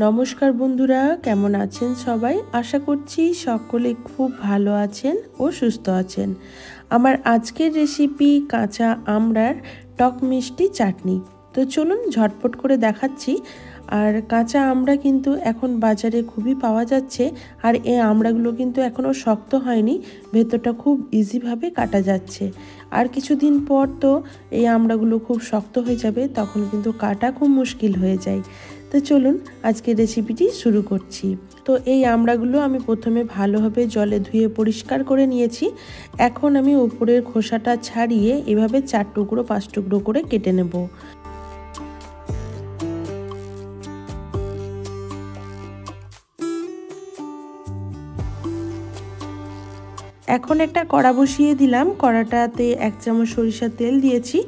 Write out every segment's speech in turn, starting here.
নমস্কার বন্ধুরা, কেমন আছেন সবাই? আশা করছি সকলে খুব ভালো আছেন ও সুস্থ আছেন। আমার আজকের রেসিপি কাঁচা আমড়ার টক মিষ্টি চাটনি। তো চলুন ঝটপট করে দেখাচ্ছি। আর কাঁচা আমড়া কিন্তু এখন বাজারে খুবই পাওয়া যাচ্ছে, আর এই আমড়াগুলো কিন্তু এখনও শক্ত হয়নি, ভেতরটা খুব ইজিভাবে কাটা যাচ্ছে। আর কিছুদিন পর তো এই আমড়াগুলো খুব শক্ত হয়ে যাবে, তখন কিন্তু কাটা খুব মুশকিল হয়ে যায়। তো চলুন আজকের রেসিপিটি শুরু করছি। তো এই আমড়াগুলো আমি প্রথমে ভালোভাবে জলে ধুয়ে পরিষ্কার করে নিয়েছি। এখন আমি উপরের খোসাটা ছাড়িয়ে এভাবে 4 টুকরো 5 টুকরো করে কেটে নেব। এখন একটা কড়া বসিয়ে দিলাম। কড়াটাতে 1 চামচ সরিষার তেল দিয়েছি।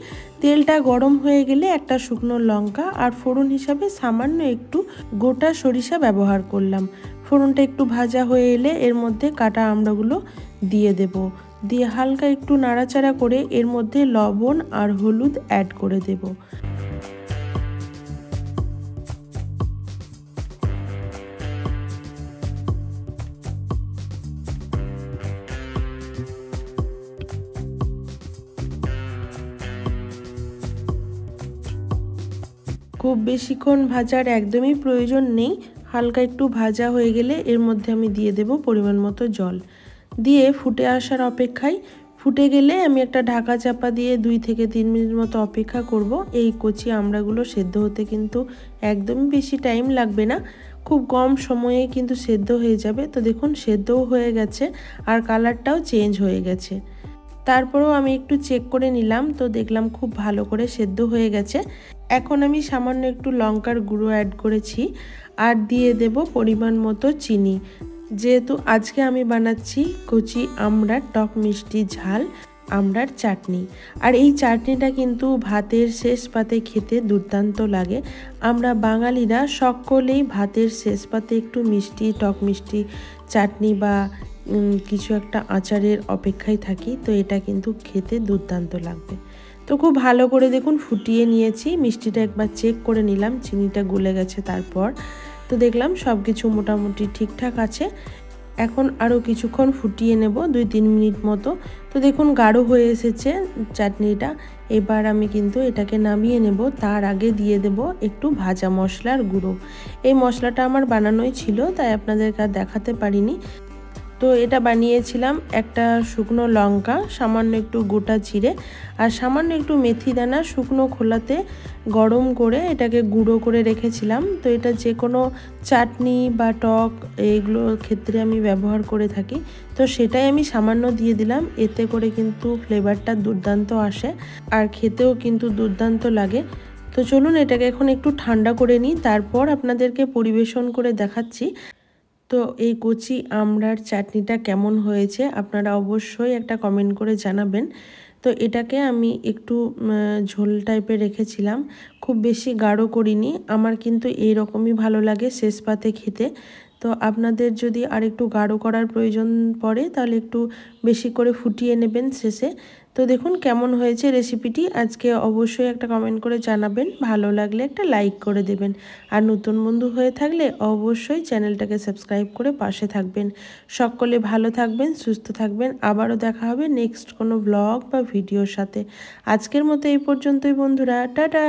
তেলটা গরম হয়ে গেলে একটা শুকনো লঙ্কা আর ফোড়ন হিসাবে সামান্য একটু গোটা সরিষা ব্যবহার করলাম। ফোড়নটা একটু ভাজা হয়ে এলে এর মধ্যে কাটা আমড়াগুলো দিয়ে দেব। দিয়ে হালকা একটু নাড়াচাড়া করে এর মধ্যে লবণ আর হলুদ অ্যাড করে দেব। খুব বেশিক্ষণ ভাজার একদমই প্রয়োজন নেই। হালকা একটু ভাজা হয়ে গেলে এর মধ্যে আমি দিয়ে দেব পরিমাণ মতো জল। দিয়ে ফুটে আসার অপেক্ষায়, ফুটে গেলে আমি একটা ঢাকা চাপা দিয়ে 2 থেকে 3 মিনিট মতো অপেক্ষা করব। এই কচি আমড়াগুলো সেদ্ধ হতে কিন্তু একদমই বেশি টাইম লাগবে না, খুব কম সময়ে কিন্তু সেদ্ধ হয়ে যাবে। তো দেখুন সেদ্ধও হয়ে গেছে আর কালারটাও চেঞ্জ হয়ে গেছে। তারপরেও আমি একটু চেক করে নিলাম, তো দেখলাম খুব ভালো করে সেদ্ধ হয়ে গেছে। এখন আমি সামান্য একটু লঙ্কার গুঁড়ো অ্যাড করেছি আর দিয়ে দেব পরিমাণ মতো চিনি। যেহেতু আজকে আমি বানাচ্ছি কচি আমড়ার টক মিষ্টি ঝাল আমড়ার চাটনি, আর এই চাটনিটা কিন্তু ভাতের শেষ পাতে খেতে দুর্দান্ত লাগে। আমরা বাঙালিরা সকলেই ভাতের শেষ পাতে একটু মিষ্টি, টক মিষ্টি চাটনি বা কিছু একটা আচারের অপেক্ষায় থাকি। তো এটা কিন্তু খেতে দুর্দান্ত লাগবে। তো খুব ভালো করে দেখুন ফুটিয়ে নিয়েছি। মিষ্টিটা একবার চেক করে নিলাম, চিনিটা গলে গেছে। তারপর তো দেখলাম সব কিছু মোটামুটি ঠিকঠাক আছে। এখন আরও কিছুক্ষণ ফুটিয়ে নেব, 2-3 মিনিট মতো। তো দেখুন গাঢ় হয়ে এসেছে চাটনিটা। এবার আমি কিন্তু এটাকে নামিয়ে নেব। তার আগে দিয়ে দেব একটু ভাজা মশলার গুঁড়ো। এই মশলাটা আমার বানানোই ছিল, তাই আপনাদেরকে আর দেখাতে পারিনি। তো এটা বানিয়েছিলাম একটা শুকনো লঙ্কা, সামান্য একটু গোটা জিরে আর সামান্য একটু মেথি দানা শুকনো খোলাতে গরম করে এটাকে গুঁড়ো করে রেখেছিলাম। তো এটা যে কোনো চাটনি বা টক এইগুলোর ক্ষেত্রে আমি ব্যবহার করে থাকি। তো সেটাই আমি সামান্য দিয়ে দিলাম, এতে করে কিন্তু ফ্লেভারটা দুর্দান্ত আসে আর খেতেও কিন্তু দুর্দান্ত লাগে। তো চলুন এটাকে এখন একটু ঠান্ডা করে নিই, তারপর আপনাদেরকে পরিবেশন করে দেখাচ্ছি। তো এই কচি আমড়ার চাটনিটা কেমন হয়েছে আপনারা অবশ্যই একটা কমেন্ট করে জানাবেন। তো এটাকে আমি একটু ঝোল টাইপের রেখেছিলাম, খুব বেশি গাঢ় করিনি। আমার কিন্তু এই রকমই ভালো লাগে শেষ পাতে খেতে। তো আপনাদের যদি আর একটু গাঢ় করার প্রয়োজন পড়ে তাহলে একটু বেশি করে ফুটিয়ে নেবেন শেষে। তো দেখুন কেমন হয়েছে রেসিপিটি, আজকে অবশ্যই একটা কমেন্ট করে জানাবেন। ভালো লাগলে একটা লাইক করে দেবেন, আর নতুন বন্ধু হয়ে থাকলে অবশ্যই চ্যানেলটাকে সাবস্ক্রাইব করে পাশে থাকবেন। সকলে ভালো থাকবেন, সুস্থ থাকবেন। আবারও দেখা হবে নেক্সট কোনো ব্লগ বা ভিডিওর সাথে। আজকের মতো এই পর্যন্তই বন্ধুরা, টাটা।